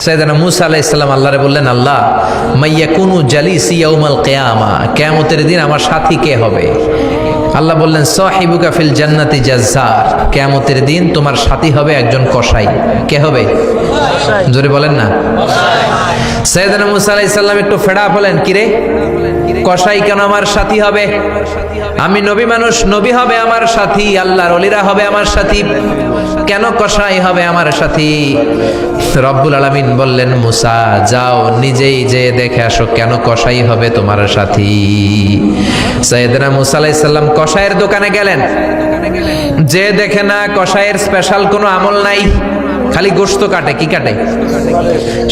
সাইয়েদনা মুসা আলাইহিস সালাম আল্লাহরে বললেন, আল্লাহ মাইয়াকুনু জালিসি ইয়াউমাল কিয়ামা, কিয়ামতের দিন আমার সাথী কে হবে? আল্লাহ বললেন, সাহিবুকা ফিল জান্নাতি জাজ্জার, কিয়ামতের দিন তোমার সাথী হবে একজন কসাই। কে হবে? জোরে বলেন না। সাইয়েদনা মুসা আলাইহিস সালাম একটু ফেড়া হলেন, কিরে কসাই কেন আমার সাথী হবে? আমি নবী মানুষ, নবী হবে আমার সাথী, আল্লাহর ওলিরা হবে আমার সাথী, কেন কসাই হবে আমার সাথী? রব্বুল আলামিন বললেন, মুসা যাও নিজেই যে দেখে আসো কেন কসাই হবে তোমার সাথী। সাইয়েদনা মুসা আলাইহিস সালাম কসাইয়ের দোকানে গেলেন, যে দেখে না কসাইয়ের স্পেশাল কোনো আমল নাই, খালি গোশত কাটে। কি কাটে?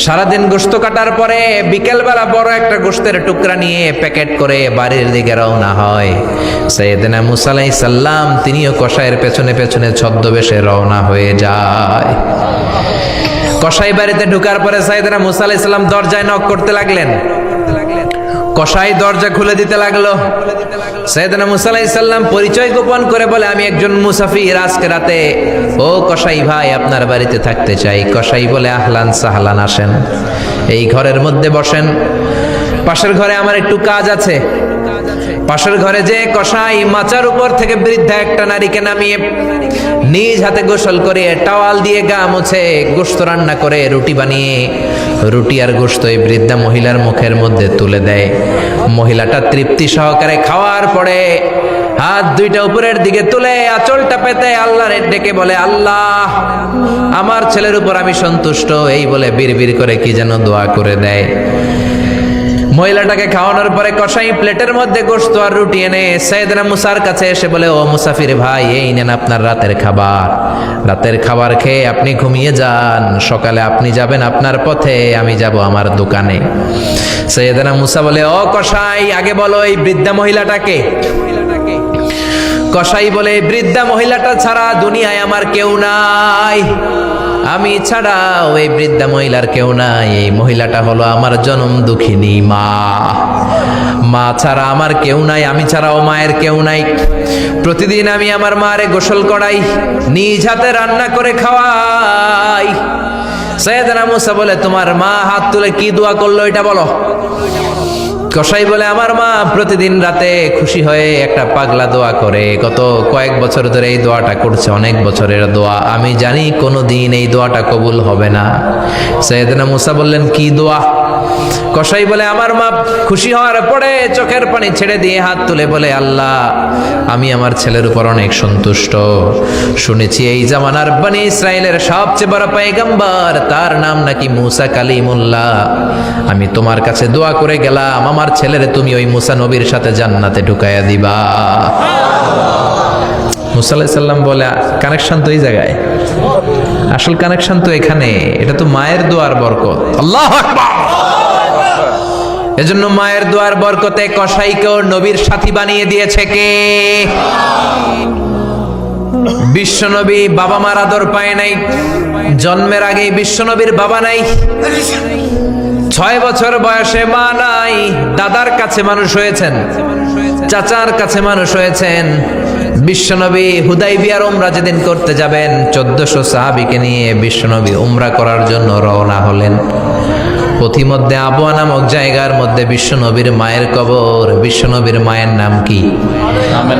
সারাদিন গোশত কাটার পরে বিকেলবেলা বড় একটা গোশতের টুকরা নিয়ে প্যাকেট করে বাড়ির দিকে রওনা হয়। সাইয়েদনা মুসা আলাইহিস সালাম তিনিও কসাইয়ের পেছনে পেছনে ছদ্মবেশে রওনা হয়ে যায়। কসাই বাড়িতে ঢোকার পরে সাইয়েদনা মুসা আলাইহিস সালাম দরজায় নক করতে লাগলেন। কসাই দরজা খুলে দিতে লাগলো। সাইয়েদনা মুসা আলাইহিস সালাম পরিচয় গোপন করে বলে, আমি একজন মুসাফির, আজকে রাতে ও কসাই ভাই আপনার বাড়িতে থাকতে চাই। কসাই বলে, আহলান সাহলান, আসেন এই ঘরের মধ্যে বসেন, পাশের ঘরে আমার একটু কাজ আছে। পাশের ঘরে যে কসাই মাচার উপর থেকে বৃদ্ধা একটা নারীকে নামিয়ে নিজ হাতে গোসল করে টাওয়াল দিয়ে গা মুছে গোশত রান্না করে রুটি বানিয়ে রুটি আর গোশত এই বৃদ্ধা মহিলার মুখের মধ্যে তুলে দেয়। মহিলাটা তৃপ্তি সহকারে খাওয়ার পরে হাত দুইটা উপরের দিকে তুলে আঁচলটা পেতে আল্লাহর ডেকে বলে, আল্লাহ আমার ছেলের উপর আমি সন্তুষ্ট, এই বলে বিড়বিড় করে কি যেন দোয়া করে দেয়। মহিলাটাকে খাওয়ানোর পরে কসাই প্লেটের মধ্যে গোশত আর রুটি এনে সাইয়েদনা মুসার কাছে এসে বলে, ও মুসাফির ভাই, এই নেন আপনার রাতের খাবার। রাতের খাবার খেয়ে আপনি ঘুমিয়ে যান, সকালে আপনি যাবেন আপনার পথে, আমি যাব আমার দোকানে। সাইয়েদনা মুসা বলে, ও কসাই আগে বলো এই বৃদ্ধা মহিলাটাকে। কসাই বলে, বৃদ্ধা মহিলাটা ছাড়া দুনিয়ায় আমার কেউ নাই, আমি ছাড়াও এই বৃদ্ধা মহিলার কেউ নাই। এই মহিলাটা হলো আমার জনম দুঃখিনী মা, মা ছাড়া আমার কেউ নাই, আমি ছাড়াও মায়ের কেউ নাই। প্রতিদিন আমি আমার মারে গোসল করাই, নিজ হাতে রান্না করে খাওয়াই। সাইয়েদনা মুসা বলে, তোমার মা হাত তুলে কি দোয়া করলো এটা বলো। কসাই বলে, আমার মা প্রতিদিন রাতে খুশি হয়ে একটা পাগলা দোয়া করে, গত কয়েক বছর ধরে এই দোয়াটা করছে, অনেক বছরের দোয়া, আমি জানি কোনোদিন এই দোয়াটা কবুল হবে না। সাইয়েদনা মুসা বললেন, কি দোয়া? কসাই বলে, আমার মা খুশি হওয়ার পরে চোখের পানি ছেড়ে দিয়ে হাত তুলে বলে, আল্লাহ আমি আমার ছেলের উপর অনেক সন্তুষ্ট, শুনেছি এই জামানার বনি ইসরায়েলের সবচেয়ে বড় পয়গম্বর, তার নাম নাকি মুসা কালিমুল্লাহ। আমি তোমার কাছে দোয়া করে গেলাম, আমার ছেলের তুমি ওই মুসা নবীর সাথে জান্নাতে ঢুকাইয়া দিবা। মুসা আলাইহিস সালাম বলে, কানেকশন তো এই জায়গায়, আসল কানেকশন তো এখানে, এটা তো মায়ের দোয়ার বরকত। আল্লাহু আকবার। এজন্য মায়ের দোয়ার বরকতে কসাইকেও নবীর সাথী বানিয়ে দিয়েছে কে? বিশ্বনবী বাবা মার আদর পায় নাই, জন্মের আগেই বিশ্বনবীর বাবা নাই, 6 বছর বয়সে মা নাই, দাদার কাছে মানুষ হয়েছেন, চাচার কাছে মানুষ হয়েছেন। বিশ্বনবী হুদাইবিয়ার উমরা যেদিন করতে যাবেন, 1400 সাহাবীকে নিয়ে বিশ্বনবী উমরা করার জন্য রওনা হলেন। পথিমধ্যে আবওয়া নামক জায়গার মধ্যে বিশ্বনবীর মায়ের কবর। বিশ্বনবীর মায়ের নাম কি?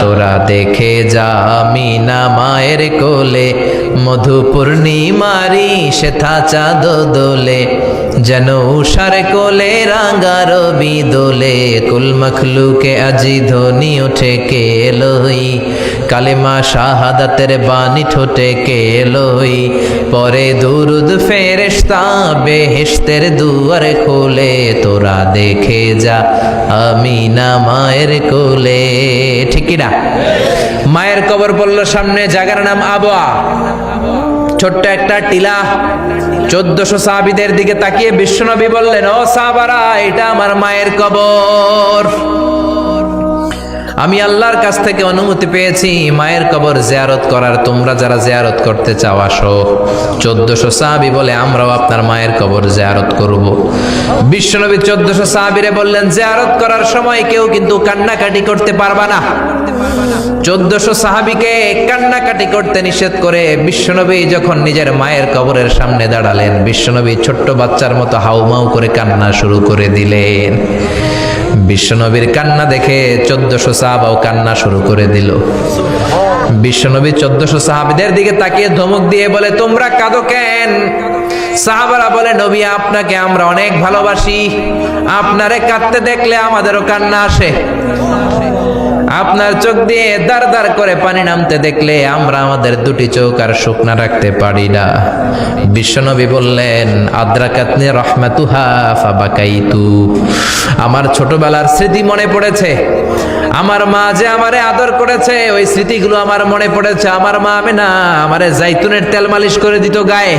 তোরা দেখে যা আমিনা মায়ের কোলে, মধু পূর্ণিমারি সেথা চাঁদ দোলে, যেন উষার কোলে রাঙা রবি দোলে, কুল মখলুকে আজি ধ্বনি ওঠে কে লই, কালেমা শাহাদাতের বাণী ঠোঁটে কে লই, পরে দুরুদ ফেরেশতা বেহেশতের দুয়ার খোলে, তোরা দেখে যা আমিনা মায়ের কোলে। ঠিক না? মায়ের কবর পড়ল সামনে, জায়গার নাম আবওয়া, ছোট্ট একটা টিলা। 1400 সাহাবীদের দিকে তাকিয়ে বিশ্বনবী বললেন, ও সাহাবারা, এটা আমার মায়ের কবর। আমি আল্লাহর কাছ থেকে অনুমতি পেয়েছি মায়ের কবর জিয়ারত করার, তোমরা যারা জিয়ারত করতে চাও আসো। 1400 সাহাবী বলে আমরাও আপনার মায়ের কবর জিয়ারত করব। বিশ্বনবী 1400 সাহাবীরে বললেন জিয়ারত করার সময় কেউ কিন্তু কান্নাকাটি করতে পারবা না। 1400 সাহাবীকে কান্নাকাটি করতে নিষেধ করে বিশ্বনবী যখন নিজের মায়ের কবরের সামনে দাঁড়ালেন, বিশ্বনবী ছোট্ট বাচ্চার মতো হাউমাউ করে কান্না শুরু করে দিলেন। বিশ্বনবীর কান্না দেখে 1400 সাহাবাও কান্না শুরু করে দিল। বিশ্বনবী 1400 সাহাবীদের দিকে তাকিয়ে ধমক দিয়ে বলে, তোমরা কাঁদো কেন? সাহাবারা বলে, নবী আপনাকে আমরা অনেক ভালোবাসি, আপনারে কাঁদতে দেখলে আমাদেরও কান্না আসে। আপনার চোখ দিয়ে দার দার করে পানি নামতে দেখলে আমরা আমাদের দুটি চোখ আর শুকনা রাখতে পারি না। বিশ্বনবী বললেন, আদ্রাকাতনি রাহমাতুহা ফাবাকাইতু। আমার ছোটবেলার স্মৃতি মনে পড়েছে, আমার মা যে আমারে আদর করেছে ওই স্মৃতিগুলো আমার মনে পড়েছে। আমার মা আমেনা আমারে জাইতুনের তেল মালিশ করে দিত গায়ে,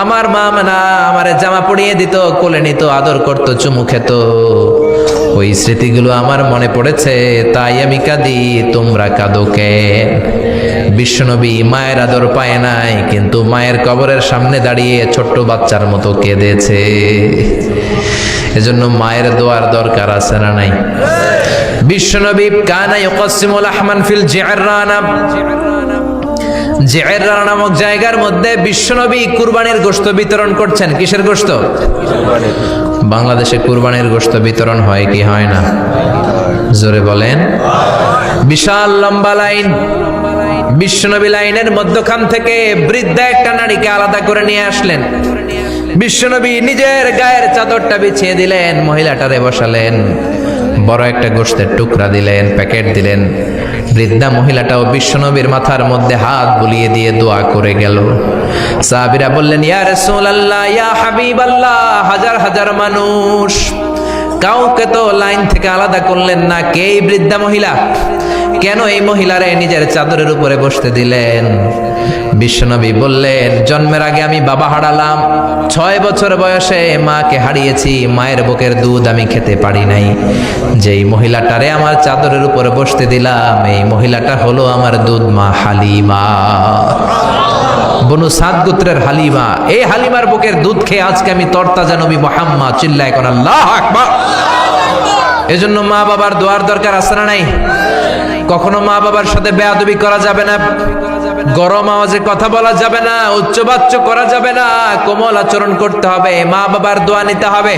আমার মা আমেনা আমারে জামা পরিয়ে দিত, কোলে নিত, আদর করত, চুমু খেত। ওই স্মৃতিগুলো আমার মনে পড়েছে, তাই আমি কাঁদি, তোমরা কাঁদো কেন? বিশ্বনবী মায়ের আদর পায় নাই, কিন্তু মায়ের কবরের সামনে দাঁড়িয়ে ছোট্ট বাচ্চার মতো কেঁদেছে। এজন্য মায়ের দোয়ার দরকার আছে না নাই? বিশ্বনবী কানা ইউকাসিমুল আহমান ফিল জিআররানা, জিআররানা নামক জায়গার মধ্যে বিশ্বনবী কুরবানির গোশত বিতরণ করছেন। কিসের গোশত? বাংলাদেশে কুরবানির গোশত বিতরণ হয় কি হয় না? জোরে বলেন। বিশাল লম্বা লাইন, বিশ্বনবী লাইনের মধ্যখান থেকে বৃদ্ধা একটা নারীকে আলাদা করে নিয়ে আসলেন। বিশ্বনবী নিজের গায়ের চাদরটা বিছিয়ে দিলেন, মহিলাটারে বসালেন, বড় একটা গোশতের টুকরা দিলেন, প্যাকেট দিলেন। বৃদ্ধা মহিলাটাও বিশ্বনবীর মাথার মধ্যে হাত বুলিয়ে দিয়ে দোয়া করে গেল। সাহাবীরা বললেন, ইয়া রাসূলুল্লাহ, ইয়া হাবিবাল্লাহ, হাজার হাজার মানুষ, কাউকে তো লাইন থেকে আলাদা করলেন না, কে এই বৃদ্ধা মহিলা? কেন এই মহিলারে নিজের চাদরের উপরে বসতে দিলেন? বিশ্বনবী বললেন, জন্মের আগে আমি বাবা হারালাম, 6 বছর বয়সে মাকে হারিয়েছি, মায়ের বুকের দুধ আমি খেতে পারি নাই। যেই মহিলাটারে আমার চাদরের উপরে বসতে দিলাম, এই মহিলাটা হলো আমার দুধ মা হালিমা, বনু সাদ গোত্রের হালিমা। এই হালিমার বুকের দুধ খেয়ে আজকে আমি তরতাজা নবী মুহাম্মদ। চিল্লায় কোন আল্লাহু আকবার। এজন্য মা বাবার দোয়ার দরকার আছে না নাই? কখনো মা বাবার সাথে বেয়াদবি করা যাবে না, গরম আওয়াজে কথা বলা যাবে না, উচ্চবাচ্য করা যাবে না, কোমল আচরণ করতে হবে, মা বাবার দোয়া নিতে হবে।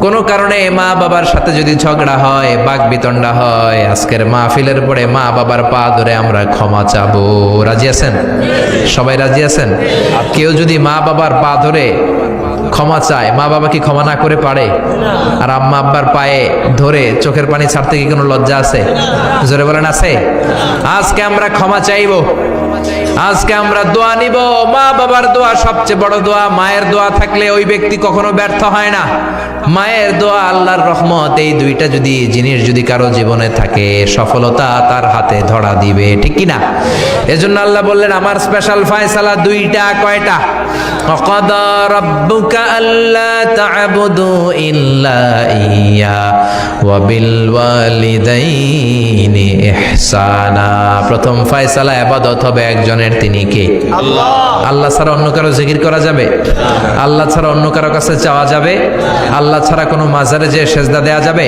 কোন কারণে মা বাবার সাথে যদি ঝগড়া হয়, বাকবিতণ্ডা হয়, আজকের মাহফিলের পরে মা বাবার পা ধরে আমরা ক্ষমা চাবো। রাজি আছেন? সবাই রাজি আছেন? কেউ যদি মা বাবার পা ধরে ক্ষমা চায়, মা বাবা কি ক্ষমা না করে পারে? আর আম্মা আব্বার পায়ে ধরে চোখের পানি ছাড়তে কি কোনো লজ্জা আছে? জোরে বলেন আছে? আজকে আমরা ক্ষমা চাইবো, আজকে আমরা দোয়া নিব। মা বাবার দোয়া সবচেয়ে বড় দোয়া। মায়ের দোয়া থাকলে ওই ব্যক্তি কখনো ব্যর্থ হয় না। মায়ের দোয়া, আল্লাহর রহমত, এই দুইটা যদি জিনিস যদি কারো জীবনে থাকে, সফলতা তার হাতে ধরা দিবে, ঠিক কি না? এজন্য আল্লাহ বললেন, আমার স্পেশাল ফয়সালা দুইটা। কয়টা? ওয়াকাদা রাব্বুকা আল্লা তা'বুদু ইল্লা ইয়্যা ওয়া বিল ওয়ালিদাইনি ইহসানা। প্রথম ফয়সালা ইবাদত হবে একজনের, তিনি কে? আল্লাহ। আল্লাহ ছাড়া অন্য কারো জিকির করা যাবে? আল্লাহ ছাড়া অন্য কারো কাছে চাওয়া যাবে? আল্লাহ ছাড়া কোনো মাজারে যে সেজদা দেয়া যাবে?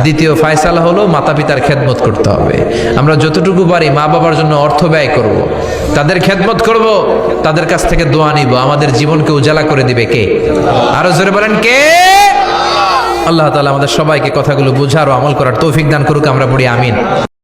দ্বিতীয় ফয়সালা হলো মাতা পিতার খেদমত করতে হবে। আমরা যতটুকু পারি মা বাবার জন্য অর্থ ব্যয় করব, তাদের খেদমত করব, তাদের কাছ থেকে দোয়া নিব। আমাদের জীবনকে উজালা করে দিবে কে? আরো জোরে বলেন কে? আল্লাহ তাআলা আমাদের সবাইকে কথাগুলো বুঝার ও আমল করার তৌফিক দান করুক। আমরা পড়ি আমিন।